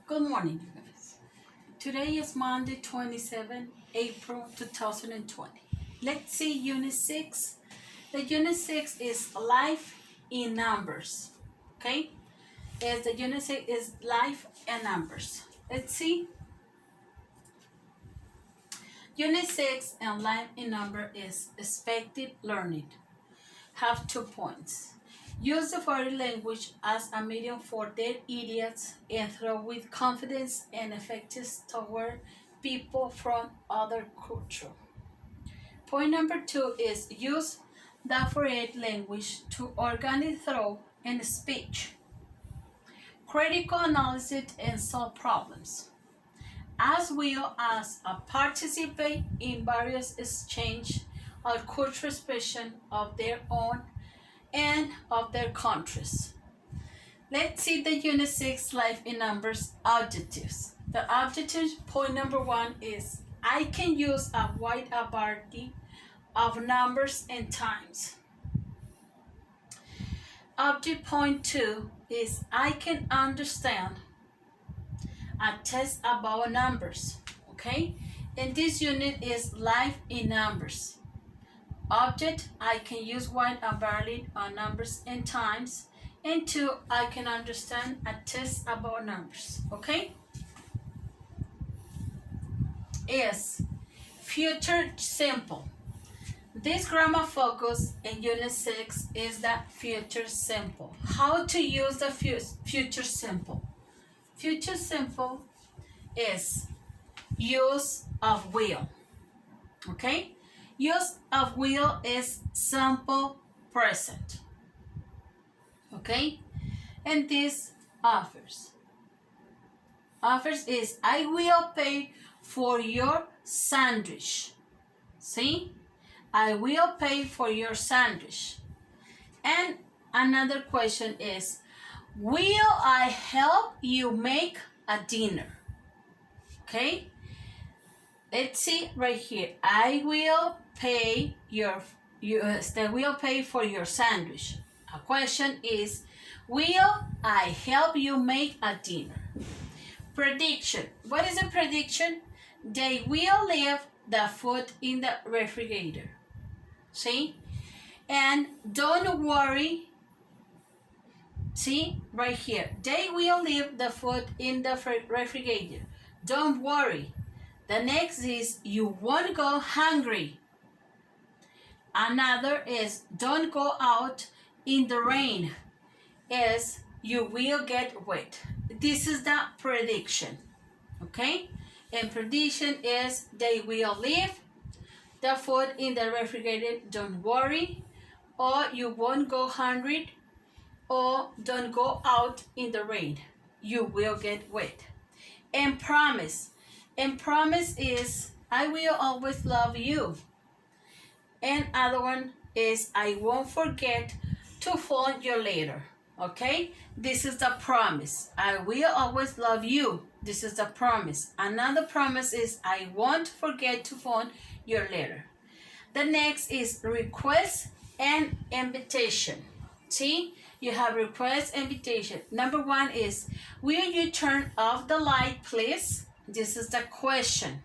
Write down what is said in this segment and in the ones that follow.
Good morning, you guys. Today is Monday, 27 April 2020. Let's see Unit 6. The Unit 6 is Life in Numbers. Okay? The Unit 6 is Life and Numbers. Let's see. Unit 6 and Life in Number is Expected Learning. Have 2 points. Use the body language as a medium for dead idiots and throw with confidence and effectiveness toward people from other culture. Point number 2 is use the body language to organize thought and speech. Critical analysis and solve problems, as well as participate in various exchange or cultural expression of their own and of their countries. Let's see the Unit 6 Life in Numbers objectives. The objectives, point number 1 is I can use a wide variety of numbers and times. Object point 2 is I can understand a test about numbers. Okay? And this unit is Life in Numbers. Object, I can use wide variety of numbers and times. And 2, I can understand a test about numbers. Okay? Is future simple. This grammar focus in Unit 6 is the future simple. How to use the future simple. Future simple is use of will. Okay? Use of will is simple present. Okay? And this offers. Offers is I will pay for your sandwich. See? I will pay for your sandwich. And another question is will I help you make a dinner? Okay? Let's see right here. I will pay will pay for your sandwich. A question is, will I help you make a dinner? Prediction. What is a prediction? They will leave the food in the refrigerator. See? And don't worry. See? Right here. They will leave the food in the refrigerator. Don't worry. The next is you won't go hungry. Another is don't go out in the rain. Is you will get wet. This is the prediction. Okay? And prediction is they will leave the food in the refrigerator. Don't worry. Or you won't go hungry. Or don't go out in the rain. You will get wet. And promise. And promise is, I will always love you. And other one is, I won't forget to phone you later. Okay? This is the promise. I will always love you. This is the promise. Another promise is, I won't forget to phone you later. The next is request and invitation. See? You have request and invitation. Number 1 is, will you turn off the light, please? This is the question.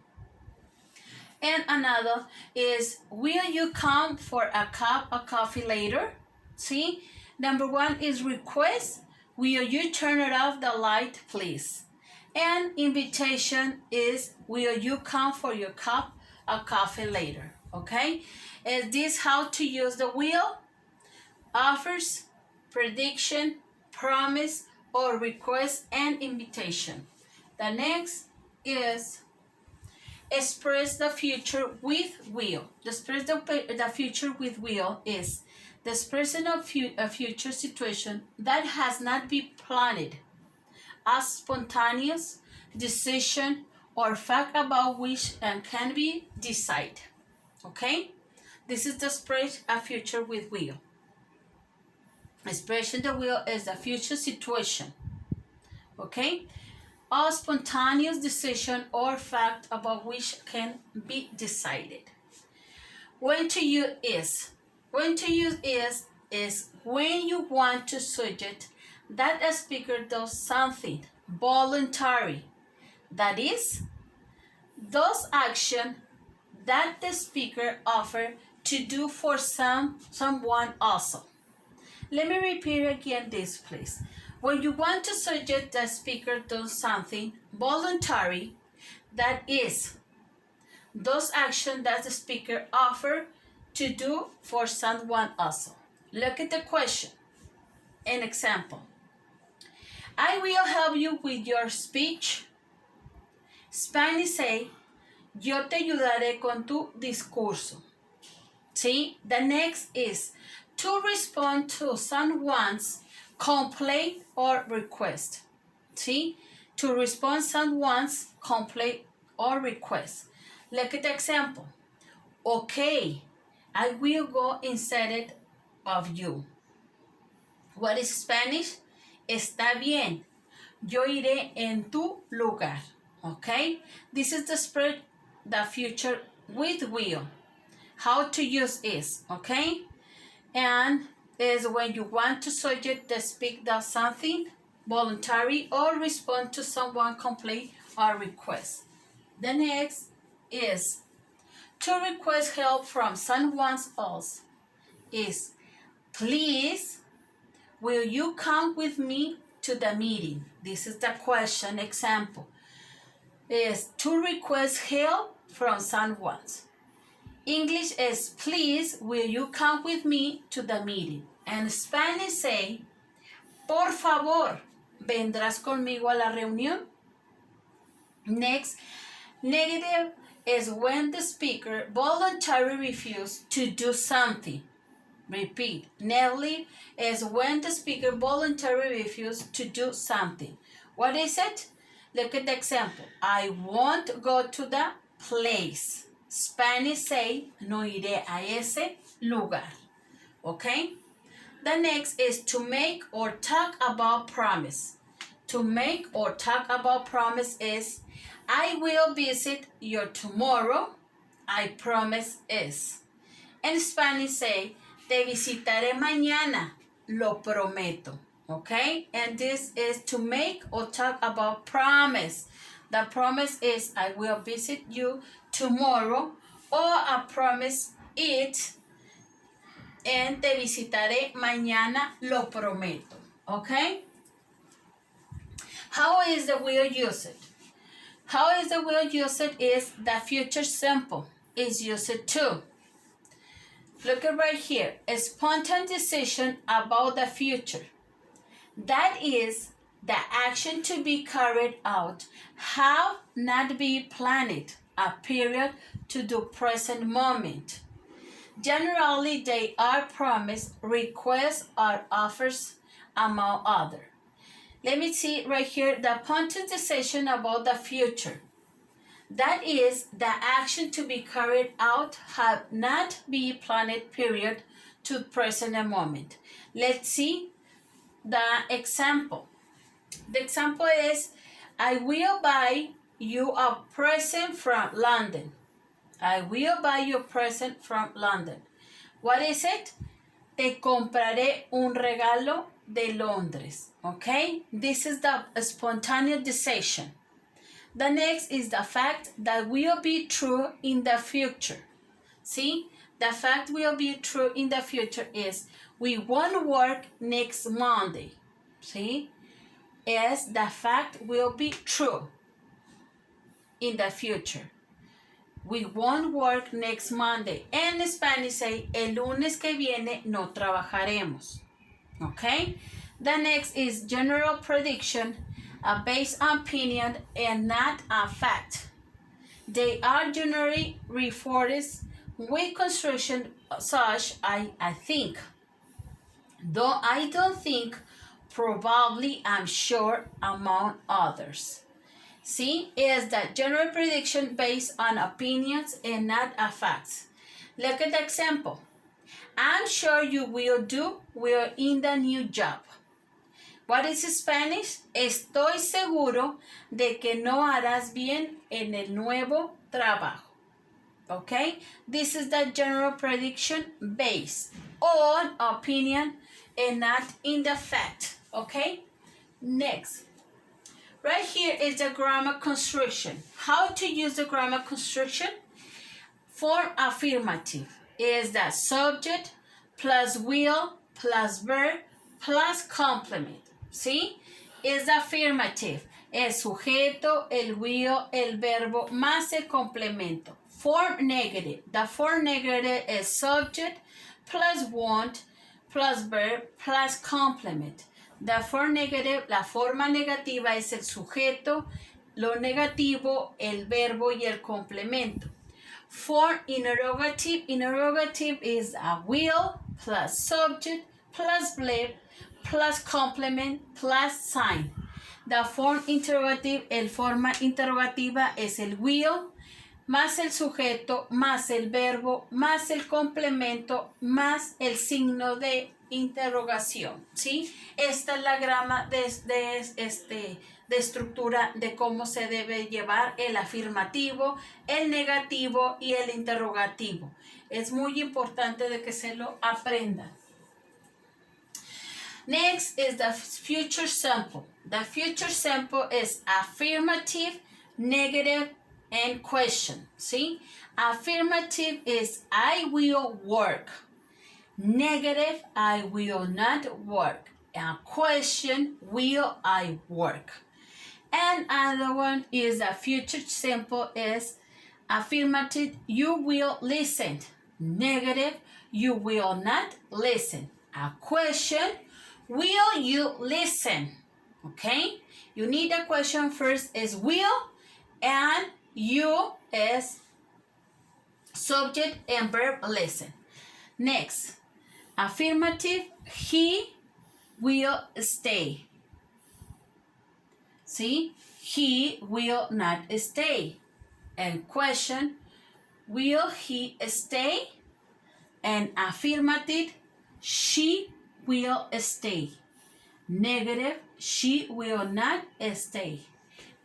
And another is, will you come for a cup of coffee later? See? Number 1 is request. Will you turn it off the light, please? And invitation is, will you come for your cup of coffee later? Okay? Is this how to use the will? Offers, prediction, promise, or request and invitation. The next is express the future with will. Express the future with will is the expression of a future situation that has not been planned, a spontaneous decision or fact about which and can be decided. Okay? This is the express a future with will. Expression the will is the future situation. Okay? A spontaneous decision or fact about which can be decided. When to use is. When to use is when you want to suggest that a speaker does something voluntary. That is, those actions that the speaker offers to do for someone also. Let me repeat again this, please. When you want to suggest the speaker does something voluntary, that is, those actions that the speaker offers to do for someone also. Look at the question. An example. I will help you with your speech. Spanish say, yo te ayudaré con tu discurso. See, the next is to respond to someone's complaint or request. See, to respond someone's complaint or request. Look at the example. Okay, I will go instead of you. What is Spanish? Está bien, yo iré en tu lugar. Okay, this is the spread the future with will. How to use is, okay? And is when you want to suggest the speak does something voluntary or respond to someone complaint or request. The next is to request help from someone else is, please, will you come with me to the meeting? This is the question example. Is to request help from someone. English is, please, will you come with me to the meeting? And Spanish say, por favor, ¿vendrás conmigo a la reunión? Next, negative is when the speaker voluntarily refuses to do something. Repeat, negative is when the speaker voluntarily refuses to do something. What is it? Look at the example. I won't go to the place. Spanish say, no iré a ese lugar. Okay? The next is to make or talk about promise. To make or talk about promise is, I will visit you tomorrow. I promise is. En Spanish say, te visitaré mañana. Lo prometo. Okay? And this is to make or talk about promise. The promise is, I will visit you tomorrow, or I promise it, and te visitaré mañana, lo prometo. Okay? How is the will used? How is the will used is the future simple is used too. Look at right here, a spontaneous decision about the future. That is, the action to be carried out have not been planned, a period to the present moment. Generally, they are promised, requests, or offers, among others. Let me see right here, the spontaneous decision about the future. That is, the action to be carried out have not been planned, period, to the present moment. Let's see the example. The example is, I will buy you a present from London. I will buy you a present from London. What is it? Te compraré un regalo de Londres. Okay? This is the spontaneous decision. The next is the fact that will be true in the future. See? The fact will be true in the future is, we won't work next Monday. See? As the fact will be true in the future. We won't work next Monday. En Spanish say, el lunes que viene no trabajaremos. Okay? The next is general prediction, based on opinion and not a fact. They are generally reported with construction such I think. Though I don't think, probably, I'm sure, among others. See, is the general prediction based on opinions and not a facts. Look at the example. I'm sure you will do well in the new job. What is Spanish? Estoy seguro de que no harás bien en el nuevo trabajo. Okay? This is the general prediction based on opinion and not in the fact. Okay? Next. Right here is the grammar construction. How to use the grammar construction? Form affirmative is the subject plus will plus verb plus complement. ¿Sí? Es affirmative. El sujeto, el will, el verbo más el complemento. Form negative. The form negative is subject plus want plus verb plus complement. The form negative, la forma negativa es el sujeto, lo negativo, el verbo y el complemento. Form interrogative, interrogative is a will plus subject plus verb plus complement plus sign. The form interrogative, el forma interrogativa es el will más el sujeto más el verbo más el complemento más el signo de interrogación, ¿sí? Esta es la grama de estructura de cómo se debe llevar el afirmativo, el negativo y el interrogativo. Es muy importante de que se lo aprendan. Next is the future simple. The future simple is affirmative, negative, and question, ¿sí? Affirmative is I will work. Negative, I will not work. A question, will I work? And another one is a future simple is affirmative, you will listen. Negative, you will not listen. A question, will you listen? Okay? You need a question first is will and you is subject and verb listen. Next, affirmative, he will stay. See, he will not stay. And question, will he stay? And affirmative, she will stay. Negative, she will not stay.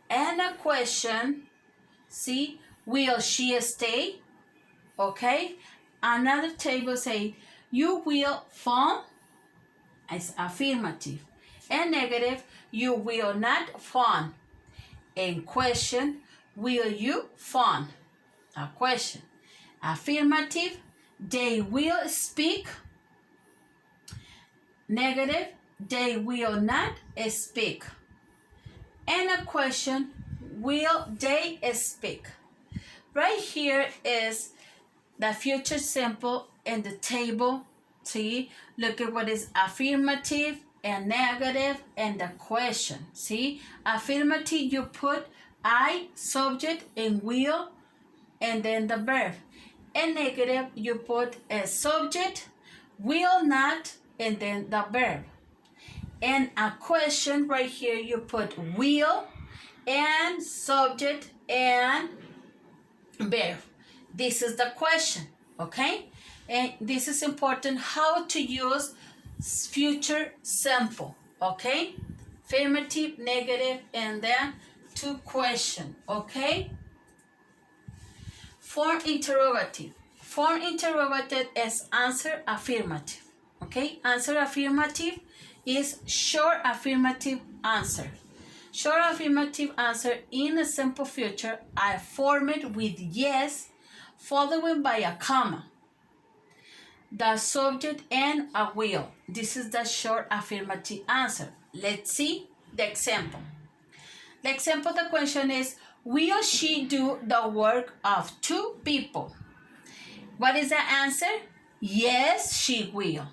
And a question, see, will she stay? Okay. Another table say, you will fun as affirmative. And negative, you will not fun. And question, will you fun? A question. Affirmative, they will speak. Negative, they will not speak. And a question, will they speak? Right here is the future simple in the table. See, look at what is affirmative and negative and the question. See, affirmative, you put I, subject, and will, and then the verb. And negative, you put a subject, will not, and then the verb. And a question right here, you put will and subject and verb. This is the question, okay? And this is important how to use future simple, okay? Affirmative, negative, and then to question, okay? Form interrogative. Form interrogative is answer affirmative, okay? Answer affirmative is short affirmative answer. Short affirmative answer in a simple future are formed with yes, followed by a comma, the subject, and a will. This is the short affirmative answer. Let's see the example. The example, the question is, will she do the work of 2 people? What is the answer? Yes, she will.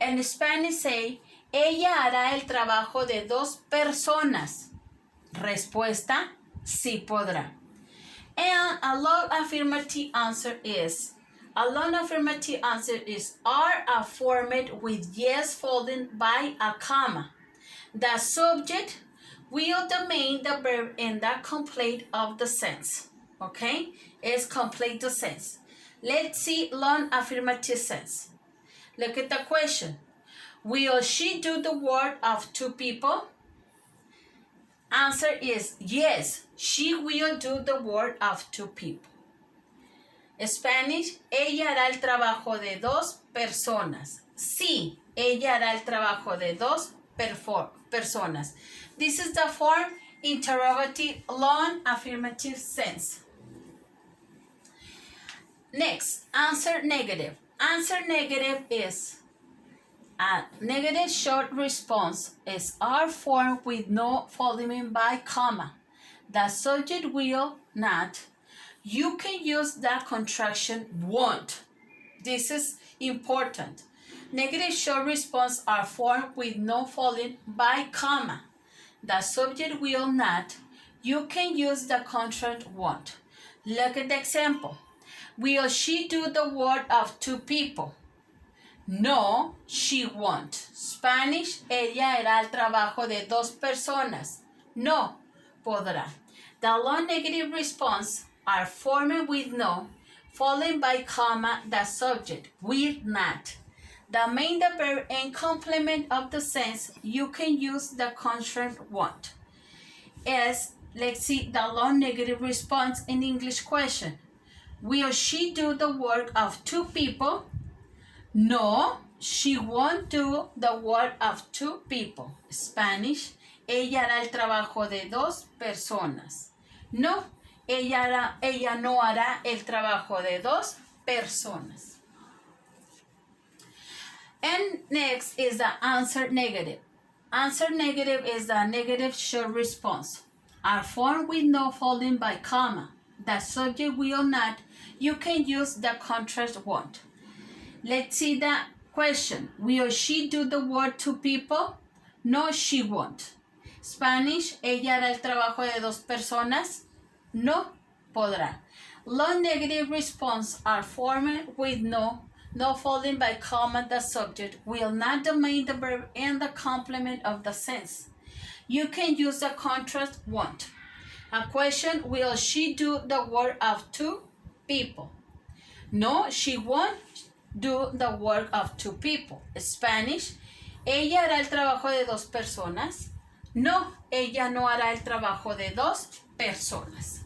In Spanish say, ella hará el trabajo de 2 personas. Respuesta, sí podrá. And a long affirmative answer is, are formed with yes followed by a comma. The subject will domain the verb and the complete of the sense. Okay? Is complete the sense. Let's see long affirmative sense. Look at the question. Will she do the work of 2 people? Answer is yes, she will do the work of 2 people. Spanish, ella hará el trabajo de 2 personas. Sí, ella hará el trabajo de 2 personas. This is the form interrogative, long affirmative sense. Next, answer negative. Answer negative is a negative short response is R form with no following by comma. The subject will not. You can use the contraction won't. This is important. Negative short response are formed with no following by comma. The subject will not. You can use the contract won't. Look at the example. Will she do the work of two people? No, she won't. Spanish, ella hará el trabajo de dos personas. No, podrá. The long negative response are formed with no, followed by comma, the subject, will not. The main verb and complement of the sense, you can use the contract won't. Let's see the long negative response in English question. Will she do the work of two people? No, she won't do the work of two people. Spanish, ella hará el trabajo de dos personas. No, ella no hará el trabajo de dos personas. And next is the answer negative. Answer negative is the negative short response. Are formed with no following by comma. The subject will not. You can use the contract won't. Let's see the question. Will she do the work to people? No, she won't. Spanish, ella hará el trabajo de dos personas. No, podrá. Long negative response are formed with no following by comma. The subject will not domain the verb and the complement of the sense. You can use the contrast won't. A question, will she do the work of two people? No, she won't do the work of two people. Spanish, ella hará el trabajo de dos personas. No, ella no hará el trabajo de dos personas.